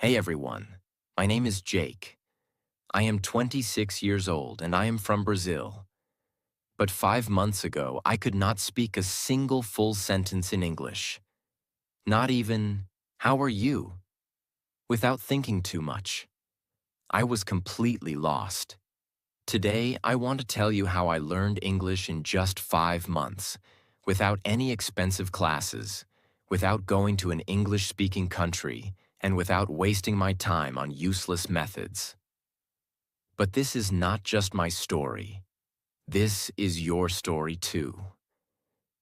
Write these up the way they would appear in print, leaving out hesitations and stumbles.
Hey everyone, my name is Jake. I am 26 years old and I am from Brazil. But 5 months ago, I could not speak a single full sentence in English. Not even, how are you? Without thinking too much. I was completely lost. Today, I want to tell you how I learned English in just 5 months, without any expensive classes, without going to an English-speaking country, and without wasting my time on useless methods. But this is not just my story. This is your story too.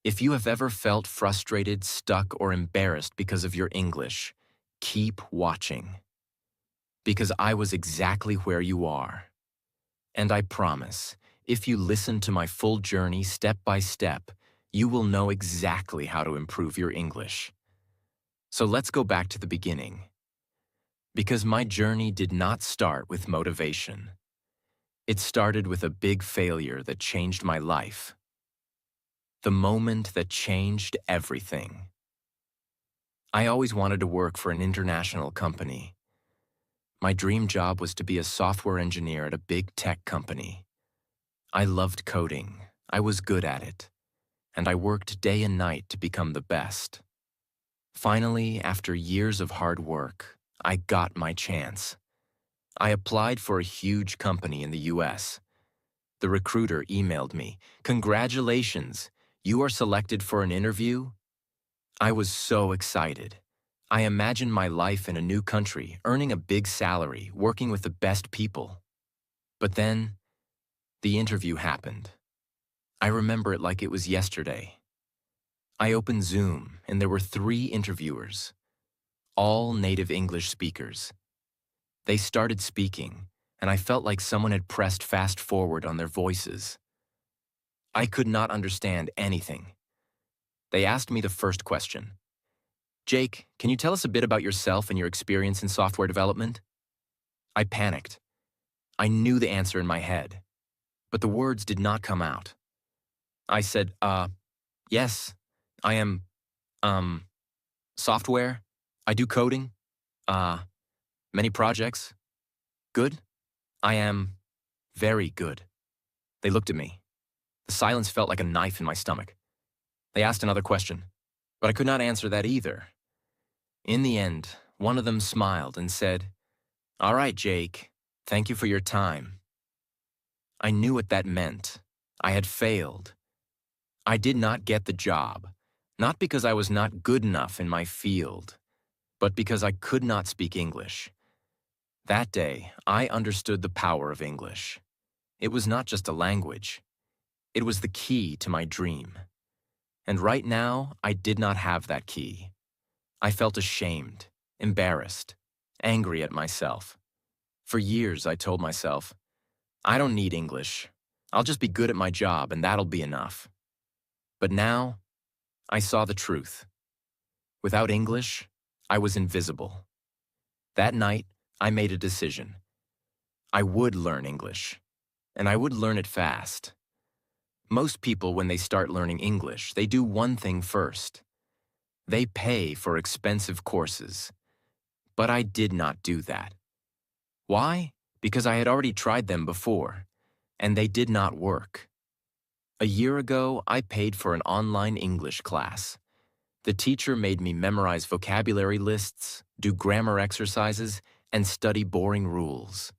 If you have ever felt frustrated, stuck, or embarrassed because of your English, keep watching. Because I was exactly where you are. And I promise, if you listen to my full journey step by step, you will know exactly how to improve your English. So let's go back to the beginning. Because my journey did not start with motivation. It started with a big failure that changed my life. The moment that changed everything. I always wanted to work for an international company. My dream job was to be a software engineer at a big tech company. I loved coding, I was good at it, and I worked day and night to become the best. Finally, after years of hard work, I got my chance. I applied for a huge company in the US. The recruiter emailed me, "Congratulations, you are selected for an interview?" I was so excited. I imagined my life in a new country, earning a big salary, working with the best people. But then, the interview happened. I remember it like it was yesterday. I opened Zoom, and there were 3 interviewers, all native English speakers. They started speaking, and I felt like someone had pressed fast forward on their voices. I could not understand anything. They asked me the first question. "Jake, can you tell us a bit about yourself and your experience in software development?" I panicked. I knew the answer in my head, but the words did not come out. I said, yes, I am, um, software. I do coding. Uh, Many projects. Good. I am very good. They looked at me. The silence felt like a knife in my stomach. They asked another question, but I could not answer that either. In the end, one of them smiled and said, "All right, Jake, thank you for your time." I knew what that meant. I had failed. I did not get the job, not because I was not good enough in my field, but because I could not speak English. That day, I understood the power of English. It was not just a language. It was the key to my dream. And right now, I did not have that key. I felt ashamed, embarrassed, angry at myself. For years, I told myself, I don't need English. I'll just be good at my job and that'll be enough. But now, I saw the truth. Without English, I was invisible. That night, I made a decision. I would learn English, and I would learn it fast. Most people, when they start learning English, they do one thing first. They pay for expensive courses. But I did not do that. Why? Because I had already tried them before, and they did not work. A year ago, I paid for an online English class. The teacher made me memorize vocabulary lists, do grammar exercises, and study boring rules.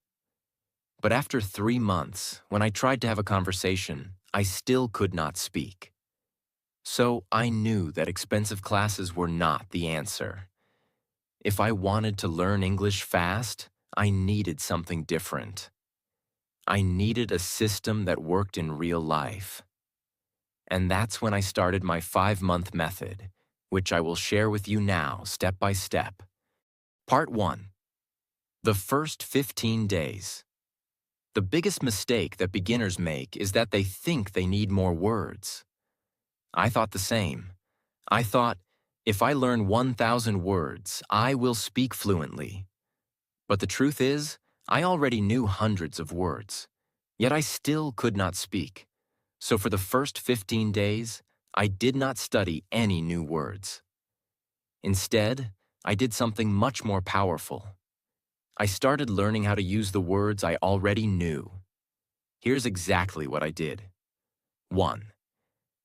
But after 3 months, when I tried to have a conversation, I still could not speak. So I knew that expensive classes were not the answer. If I wanted to learn English fast, I needed something different. I needed a system that worked in real life. And that's when I started my 5-month method, which I will share with you now, step by step. Part 1. The first 15 days. The biggest mistake that beginners make is that they think they need more words. I thought the same. I thought, if I learn 1,000 words, I will speak fluently. But the truth is, I already knew hundreds of words, yet I still could not speak. So for the first 15 days, I did not study any new words. Instead, I did something much more powerful. I started learning how to use the words I already knew. Here's exactly what I did. 1.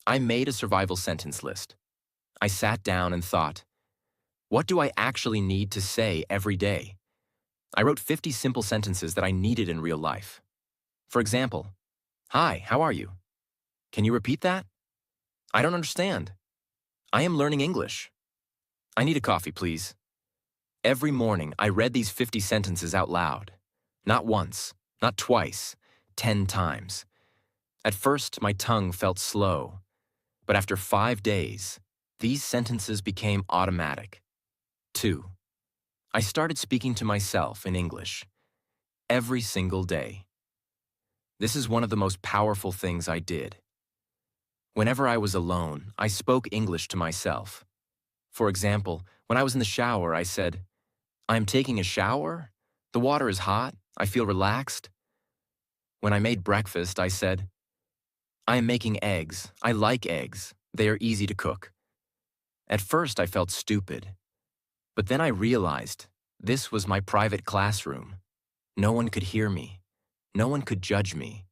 I made a survival sentence list. I sat down and thought, what do I actually need to say every day? I wrote 50 simple sentences that I needed in real life. For example, hi, how are you? Can you repeat that? I don't understand. I am learning English. I need a coffee, please. Every morning, I read these 50 sentences out loud. Not once, not twice, 10 times. At first, my tongue felt slow, but after 5 days, these sentences became automatic. 2. I started speaking to myself in English every single day. This is one of the most powerful things I did. Whenever I was alone, I spoke English to myself. For example, when I was in the shower, I said, I am taking a shower. The water is hot. I feel relaxed. When I made breakfast, I said, I am making eggs. I like eggs. They are easy to cook. At first, I felt stupid. But then I realized this was my private classroom. No one could hear me. No one could judge me.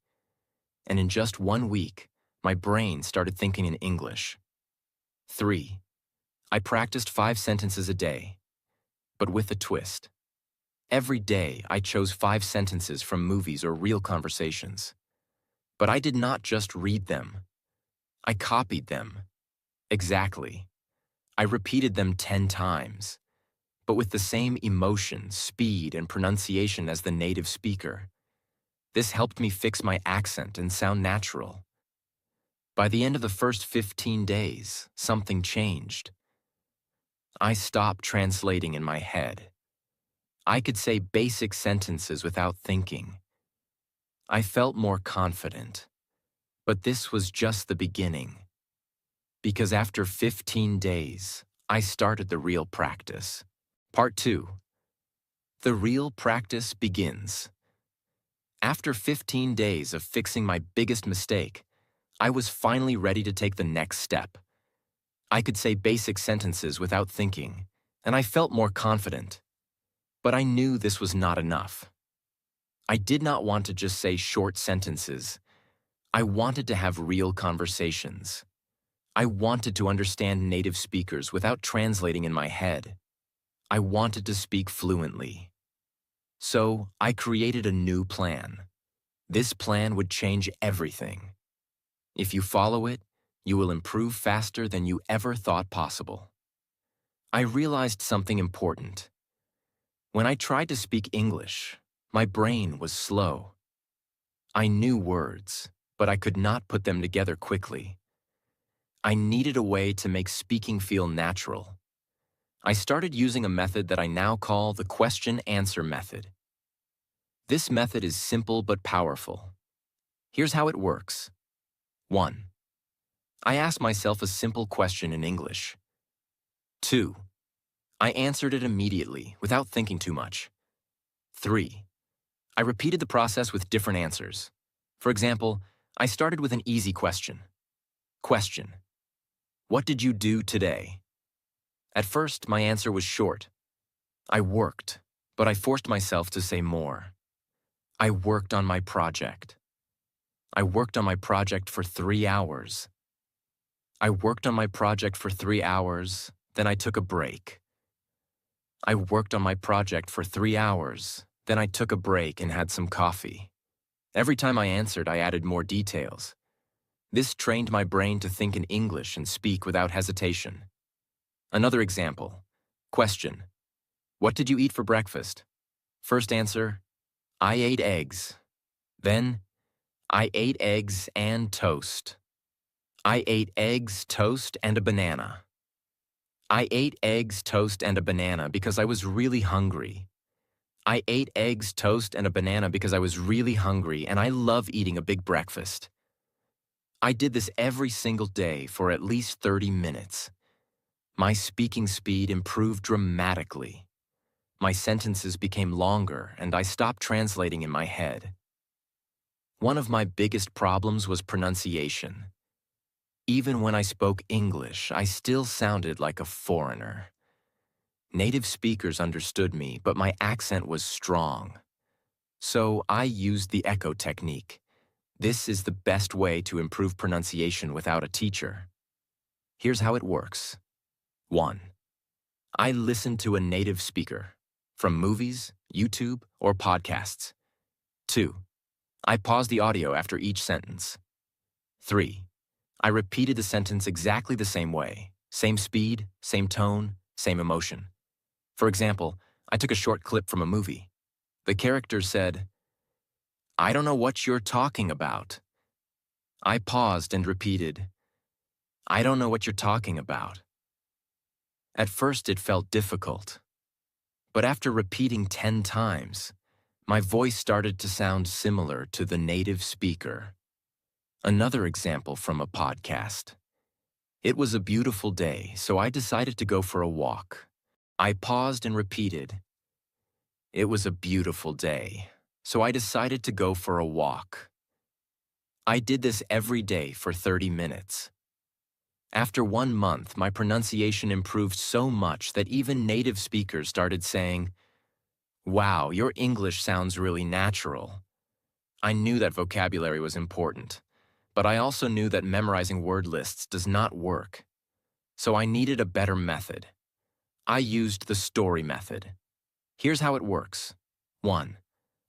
And in just 1 week, my brain started thinking in English. 3. I practiced 5 sentences a day, but with a twist. Every day, I chose 5 sentences from movies or real conversations. But I did not just read them. I copied them. Exactly. I repeated them 10 times, but with the same emotion, speed, and pronunciation as the native speaker. This helped me fix my accent and sound natural. By the end of the first 15 days, something changed. I stopped translating in my head. I could say basic sentences without thinking. I felt more confident. But this was just the beginning. Because after 15 days, I started the real practice. Part 2. The real practice begins. After 15 days of fixing my biggest mistake, I was finally ready to take the next step. I could say basic sentences without thinking, and I felt more confident. But I knew this was not enough. I did not want to just say short sentences. I wanted to have real conversations. I wanted to understand native speakers without translating in my head. I wanted to speak fluently. So I created a new plan. This plan would change everything. If you follow it, you will improve faster than you ever thought possible. I realized something important. When I tried to speak English, my brain was slow. I knew words, but I could not put them together quickly. I needed a way to make speaking feel natural. I started using a method that I now call the question-answer method. This method is simple but powerful. Here's how it works. 1. I asked myself a simple question in English. 2. I answered it immediately, without thinking too much. 3. I repeated the process with different answers. For example, I started with an easy question. Question: what did you do today? At first, my answer was short. I worked, but I forced myself to say more. I worked on my project. I worked on my project for 3 hours. I worked on my project for 3 hours, then I took a break. I worked on my project for 3 hours, then I took a break and had some coffee. Every time I answered, I added more details. This trained my brain to think in English and speak without hesitation. Another example. Question: what did you eat for breakfast? First answer: I ate eggs. Then, I ate eggs and toast. I ate eggs, toast, and a banana. I ate eggs, toast, and a banana because I was really hungry. I ate eggs, toast, and a banana because I was really hungry, and I love eating a big breakfast. I did this every single day for at least 30 minutes. My speaking speed improved dramatically. My sentences became longer, and I stopped translating in my head. One of my biggest problems was pronunciation. Even when I spoke English, I still sounded like a foreigner. Native speakers understood me, but my accent was strong. So I used the echo technique. This is the best way to improve pronunciation without a teacher. Here's how it works. 1. I listen to a native speaker from movies, YouTube, or podcasts. 2. I pause the audio after each sentence. 3. I repeated the sentence exactly the same way, same speed, same tone, same emotion. For example, I took a short clip from a movie. The character said, "I don't know what you're talking about." I paused and repeated, "I don't know what you're talking about." At first it felt difficult, but after repeating 10 times, my voice started to sound similar to the native speaker. Another example from a podcast. It was a beautiful day, so I decided to go for a walk. I paused and repeated, "It was a beautiful day, so I decided to go for a walk." I did this every day for 30 minutes. After 1 month, my pronunciation improved so much that even native speakers started saying, "Wow, your English sounds really natural." I knew that vocabulary was important, but I also knew that memorizing word lists does not work. So I needed a better method. I used the story method. Here's how it works. 1.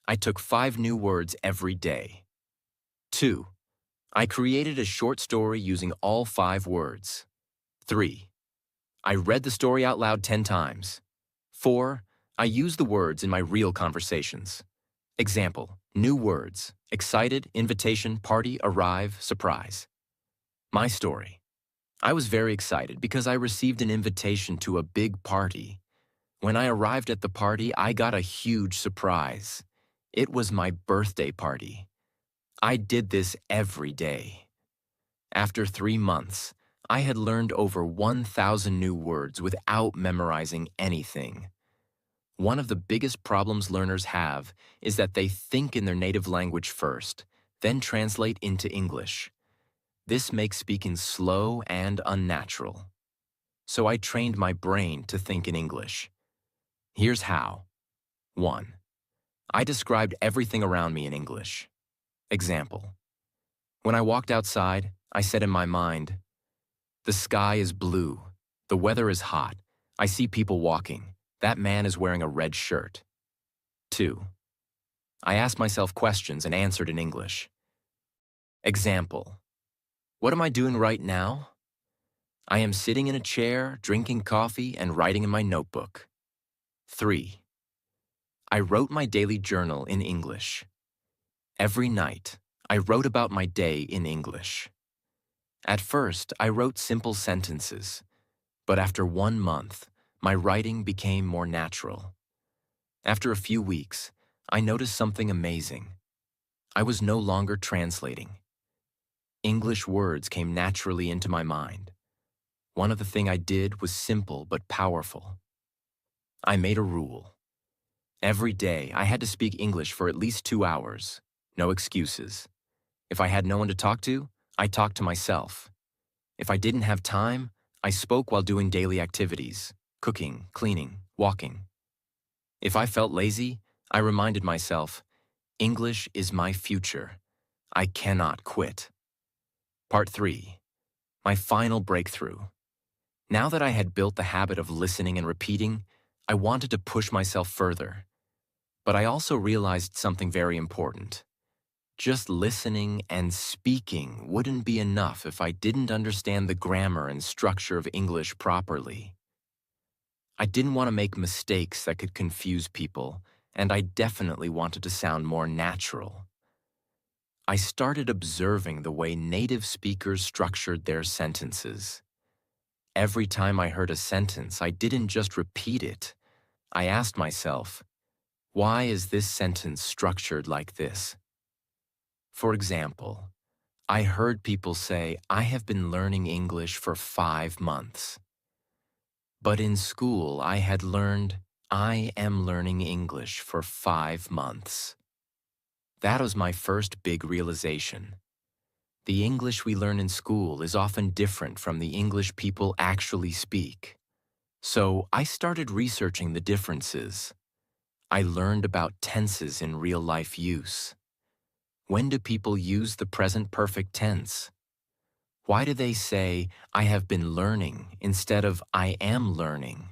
I took 5 new words every day. 2. I created a short story using all 5 words. 3. I read the story out loud 10 times. 4. I used the words in my real conversations. Example, new words: excited, invitation, party, arrive, surprise. My story. I was very excited because I received an invitation to a big party. When I arrived at the party, I got a huge surprise. It was my birthday party. I did this every day. After 3 months, I had learned over 1,000 new words without memorizing anything. One of the biggest problems learners have is that they think in their native language first, then translate into English. This makes speaking slow and unnatural. So I trained my brain to think in English. Here's how. 1. I described everything around me in English. Example. When I walked outside, I said in my mind, "The sky is blue. The weather is hot. I see people walking. That man is wearing a red shirt." 2. I asked myself questions and answered in English. Example. What am I doing right now? I am sitting in a chair, drinking coffee, and writing in my notebook. 3. I wrote my daily journal in English. Every night, I wrote about my day in English. At first, I wrote simple sentences, but after 1 month, my writing became more natural. After a few weeks, I noticed something amazing. I was no longer translating. English words came naturally into my mind. One of the things I did was simple but powerful. I made a rule. Every day, I had to speak English for at least 2 hours. No excuses. If I had no one to talk to, I talked to myself. If I didn't have time, I spoke while doing daily activities, cooking, cleaning, walking. If I felt lazy, I reminded myself, English is my future. I cannot quit. Part 3. My final breakthrough. Now that I had built the habit of listening and repeating, I wanted to push myself further. But I also realized something very important. Just listening and speaking wouldn't be enough if I didn't understand the grammar and structure of English properly. I didn't want to make mistakes that could confuse people, and I definitely wanted to sound more natural. I started observing the way native speakers structured their sentences. Every time I heard a sentence, I didn't just repeat it. I asked myself, why is this sentence structured like this? For example, I heard people say, I have been learning English for 5 months. But in school, I had learned, I am learning English for 5 months. That was my first big realization. The English we learn in school is often different from the English people actually speak. So I started researching the differences. I learned about tenses in real-life use. When do people use the present perfect tense? Why do they say, I have been learning instead of I am learning?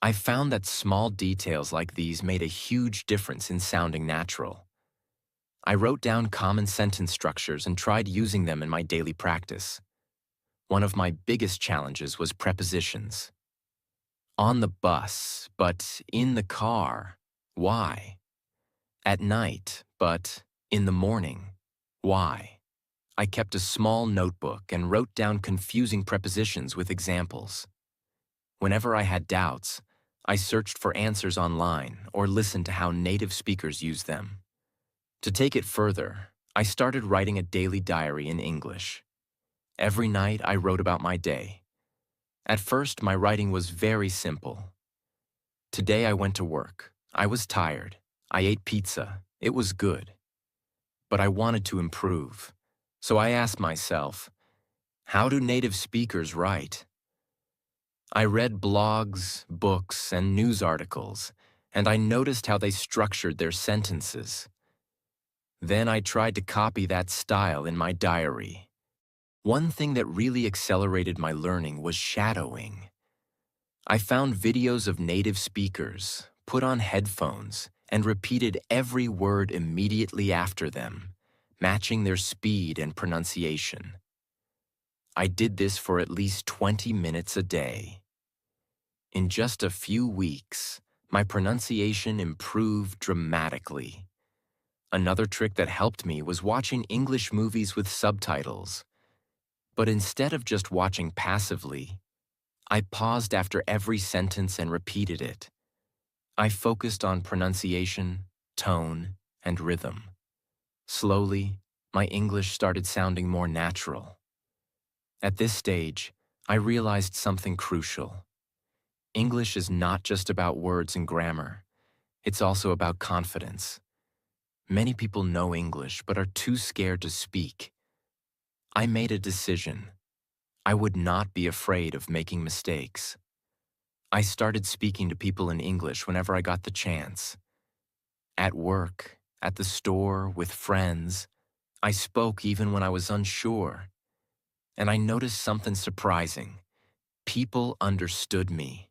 I found that small details like these made a huge difference in sounding natural. I wrote down common sentence structures and tried using them in my daily practice. One of my biggest challenges was prepositions. On the bus, but in the car. Why? At night, but in the morning. Why? I kept a small notebook and wrote down confusing prepositions with examples. Whenever I had doubts, I searched for answers online or listened to how native speakers use them. To take it further, I started writing a daily diary in English. Every night I wrote about my day. At first, my writing was very simple. Today I went to work. I was tired. I ate pizza. It was good. But I wanted to improve. So I asked myself, how do native speakers write? I read blogs, books, and news articles, and I noticed how they structured their sentences. Then I tried to copy that style in my diary. One thing that really accelerated my learning was shadowing. I found videos of native speakers, put on headphones, and repeated every word immediately after them, matching their speed and pronunciation. I did this for at least 20 minutes a day. In just a few weeks, my pronunciation improved dramatically. Another trick that helped me was watching English movies with subtitles. But instead of just watching passively, I paused after every sentence and repeated it. I focused on pronunciation, tone, and rhythm. Slowly, my English started sounding more natural. At this stage, I realized something crucial. English is not just about words and grammar. It's also about confidence. Many people know English but are too scared to speak. I made a decision. I would not be afraid of making mistakes. I started speaking to people in English whenever I got the chance. At work, at the store, with friends, I spoke even when I was unsure. And I noticed something surprising. People understood me.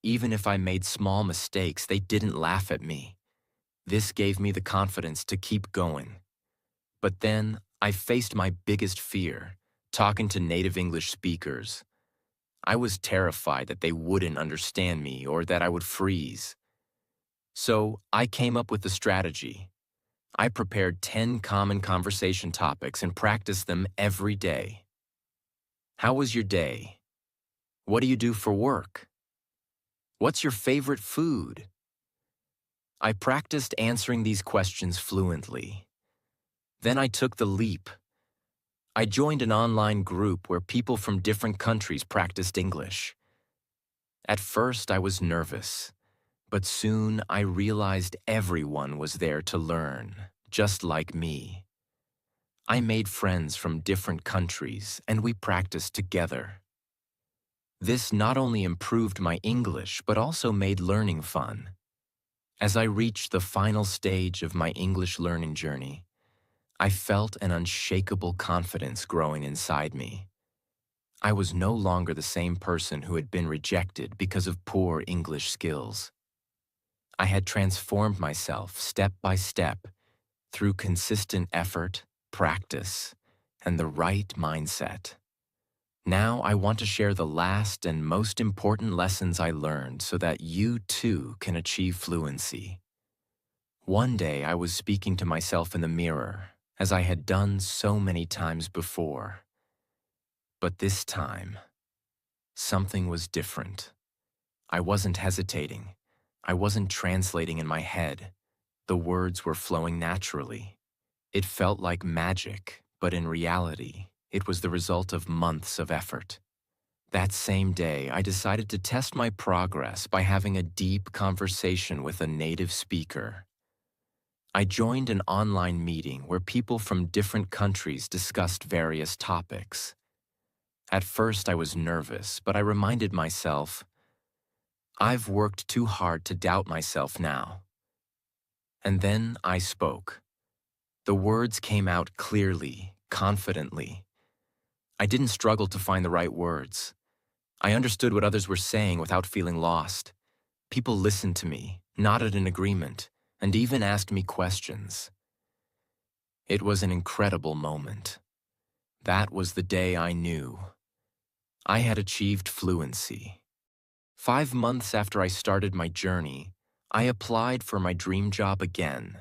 Even if I made small mistakes, they didn't laugh at me. This gave me the confidence to keep going. But then, I faced my biggest fear, talking to native English speakers. I was terrified that they wouldn't understand me or that I would freeze. So, I came up with a strategy. I prepared 10 common conversation topics and practiced them every day. How was your day? What do you do for work? What's your favorite food? I practiced answering these questions fluently. Then I took the leap. I joined an online group where people from different countries practiced English. At first, I was nervous, but soon I realized everyone was there to learn, just like me. I made friends from different countries, and we practiced together. This not only improved my English, but also made learning fun. As I reached the final stage of my English learning journey, I felt an unshakable confidence growing inside me. I was no longer the same person who had been rejected because of poor English skills. I had transformed myself step by step through consistent effort, practice, and the right mindset. Now I want to share the last and most important lessons I learned so that you too can achieve fluency. One day I was speaking to myself in the mirror, as I had done so many times before. But this time, something was different. I wasn't hesitating. I wasn't translating in my head. The words were flowing naturally. It felt like magic, but in reality, it was the result of months of effort. That same day, I decided to test my progress by having a deep conversation with a native speaker. I joined an online meeting where people from different countries discussed various topics. At first, I was nervous, but I reminded myself, I've worked too hard to doubt myself now. And then I spoke. The words came out clearly, confidently. I didn't struggle to find the right words. I understood what others were saying without feeling lost. People listened to me, nodded in agreement, and even asked me questions. It was an incredible moment. That was the day I knew I had achieved fluency. 5 months after I started my journey, I applied for my dream job again.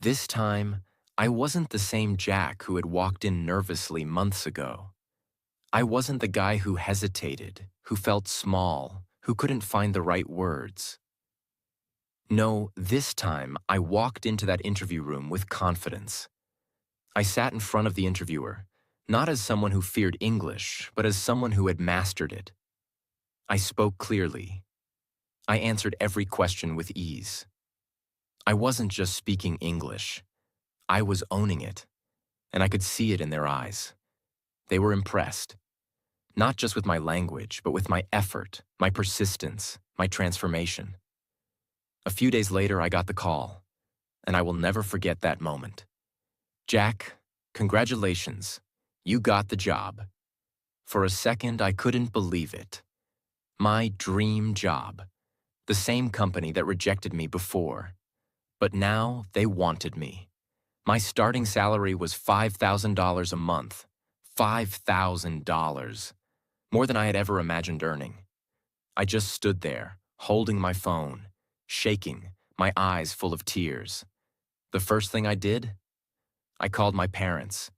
This time, I wasn't the same Jack who had walked in nervously months ago. I wasn't the guy who hesitated, who felt small, who couldn't find the right words. No, this time I walked into that interview room with confidence. I sat in front of the interviewer, not as someone who feared English, but as someone who had mastered it. I spoke clearly. I answered every question with ease. I wasn't just speaking English. I was owning it, and I could see it in their eyes. They were impressed, not just with my language, but with my effort, my persistence, my transformation. A few days later, I got the call, and I will never forget that moment. Jack, congratulations. You got the job. For a second, I couldn't believe it. My dream job. The same company that rejected me before. But now they wanted me. My starting salary was $5,000 a month. $5,000. More than I had ever imagined earning. I just stood there, holding my phone, shaking, my eyes full of tears. The first thing I did? I called my parents.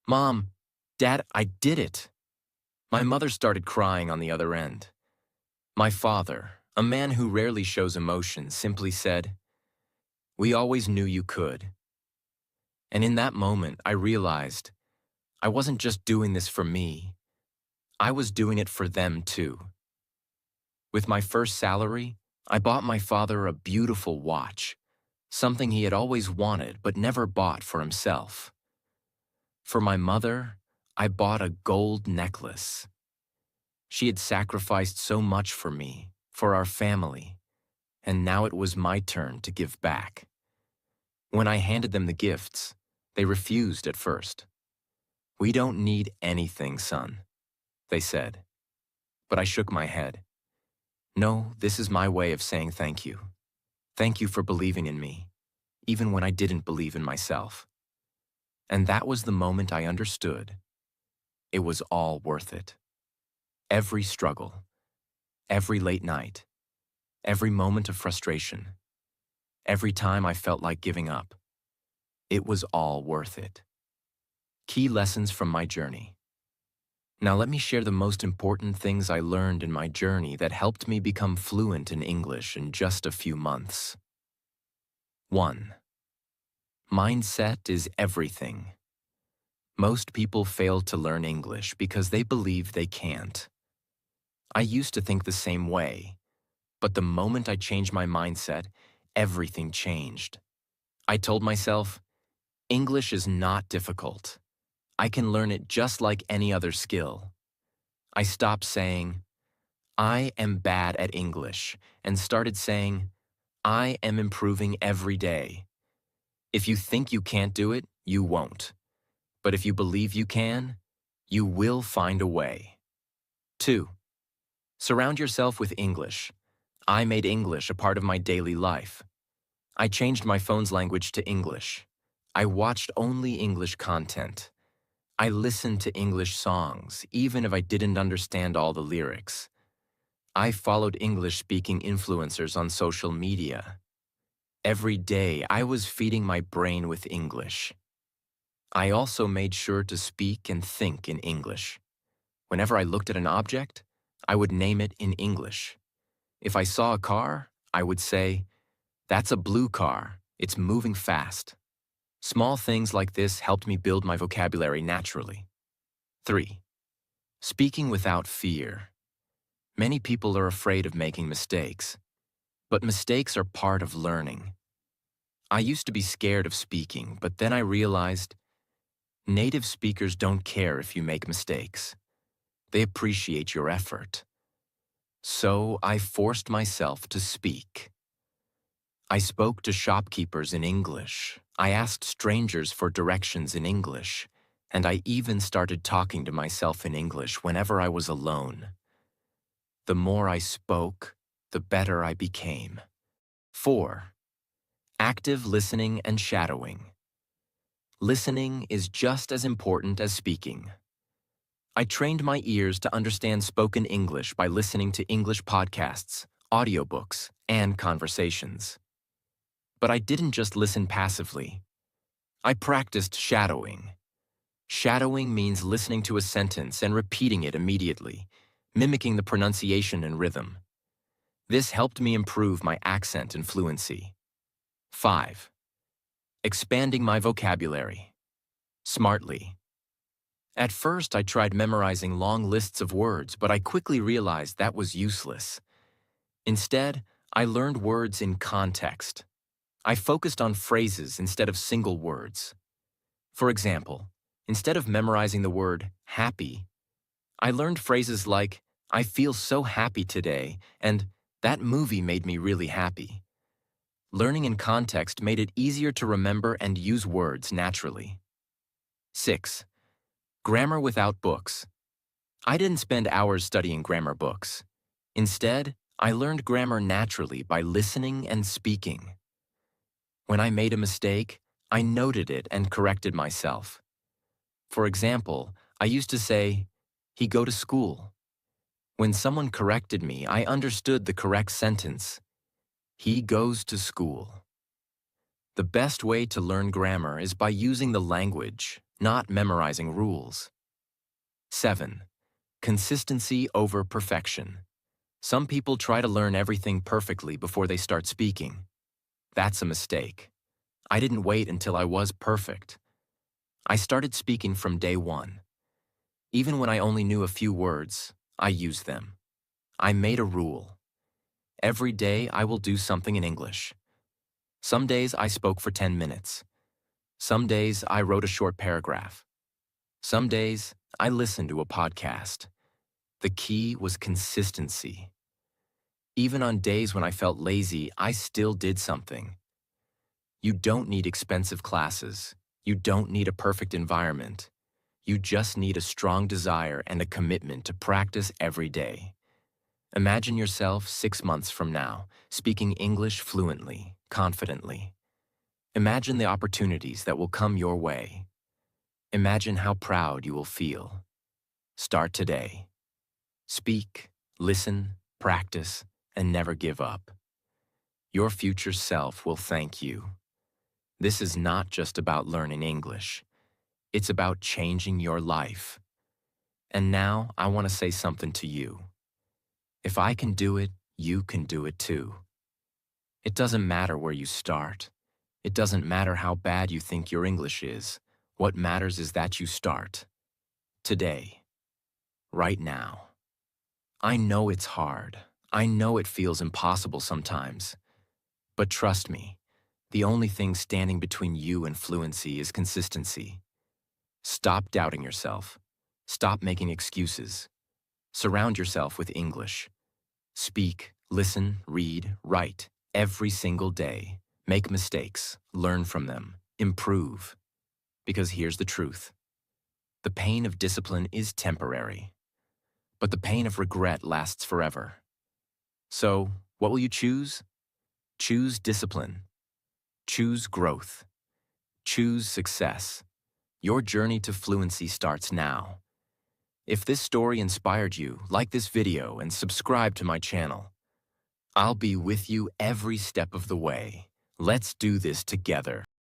Mom, Dad, I did it. My mother started crying on the other end. My father, a man who rarely shows emotion, simply said, "We always knew you could." And in that moment, I realized I wasn't just doing this for me. I was doing it for them too. With my first salary, I bought my father a beautiful watch, something he had always wanted but never bought for himself. For my mother, I bought a gold necklace. She had sacrificed so much for me, for our family, and now it was my turn to give back. When I handed them the gifts, they refused at first. "We don't need anything, son," they said. But I shook my head. "No, this is my way of saying thank you. Thank you for believing in me, even when I didn't believe in myself." And that was the moment I understood. It was all worth it. Every struggle, every late night, every moment of frustration, every time I felt like giving up. It was all worth it. Key lessons from my journey. Now let me share the most important things I learned in my journey that helped me become fluent in English in just a few months. 1. Mindset is everything. Most people fail to learn English because they believe they can't. I used to think the same way, but the moment I changed my mindset, everything changed. I told myself, English is not difficult. I can learn it just like any other skill. I stopped saying, "I am bad at English," and started saying, "I am improving every day." If you think you can't do it, you won't. But if you believe you can, you will find a way. 2. Surround yourself with English. I made English a part of my daily life. I changed my phone's language to English. I watched only English content. I listened to English songs, even if I didn't understand all the lyrics. I followed English-speaking influencers on social media. Every day, I was feeding my brain with English. I also made sure to speak and think in English. Whenever I looked at an object, I would name it in English. If I saw a car, I would say, "That's a blue car. It's moving fast." Small things like this helped me build my vocabulary naturally. 3. Speaking without fear. Many people are afraid of making mistakes, but mistakes are part of learning. I used to be scared of speaking, but then I realized native speakers don't care if you make mistakes. They appreciate your effort. So I forced myself to speak. I spoke to shopkeepers in English. I asked strangers for directions in English. And I even started talking to myself in English whenever I was alone. The more I spoke, the better I became. 4. Active listening and shadowing. Listening is just as important as speaking. I trained my ears to understand spoken English by listening to English podcasts, audiobooks, and conversations. But I didn't just listen passively. I practiced shadowing. Shadowing means listening to a sentence and repeating it immediately, mimicking the pronunciation and rhythm. This helped me improve my accent and fluency. 5. Expanding my vocabulary. Smartly. At first, I tried memorizing long lists of words, but I quickly realized that was useless. Instead, I learned words in context. I focused on phrases instead of single words. For example, instead of memorizing the word happy, I learned phrases like, I feel so happy today, and that movie made me really happy. Learning in context made it easier to remember and use words naturally. 6. Grammar without books. I didn't spend hours studying grammar books. Instead, I learned grammar naturally by listening and speaking. When I made a mistake, I noted it and corrected myself. For example, I used to say, he go to school. When someone corrected me, I understood the correct sentence. He goes to school. The best way to learn grammar is by using the language, not memorizing rules. 7. Consistency over perfection. Some people try to learn everything perfectly before they start speaking. That's a mistake. I didn't wait until I was perfect. I started speaking from day one. Even when I only knew a few words, I used them. I made a rule. Every day I will do something in English. Some days I spoke for 10 minutes. Some days I wrote a short paragraph. Some days I listened to a podcast. The key was consistency. Even on days when I felt lazy, I still did something. You don't need expensive classes. You don't need a perfect environment. You just need a strong desire and a commitment to practice every day. Imagine yourself 6 months from now, speaking English fluently, confidently. Imagine the opportunities that will come your way. Imagine how proud you will feel. Start today. Speak, listen, practice, and never give up. Your future self will thank you. This is not just about learning English. It's about changing your life. And now I want to say something to you. If I can do it, you can do it too. It doesn't matter where you start. It doesn't matter how bad you think your English is. What matters is that you start. Today. Right now. I know it's hard. I know it feels impossible sometimes. But trust me, the only thing standing between you and fluency is consistency. Stop doubting yourself. Stop making excuses. Surround yourself with English. Speak, listen, read, write, every single day. Make mistakes, learn from them, improve. Because here's the truth. The pain of discipline is temporary, but the pain of regret lasts forever. So, what will you choose? Choose discipline. Choose growth. Choose success. Your journey to fluency starts now. If this story inspired you, like this video and subscribe to my channel. I'll be with you every step of the way. Let's do this together.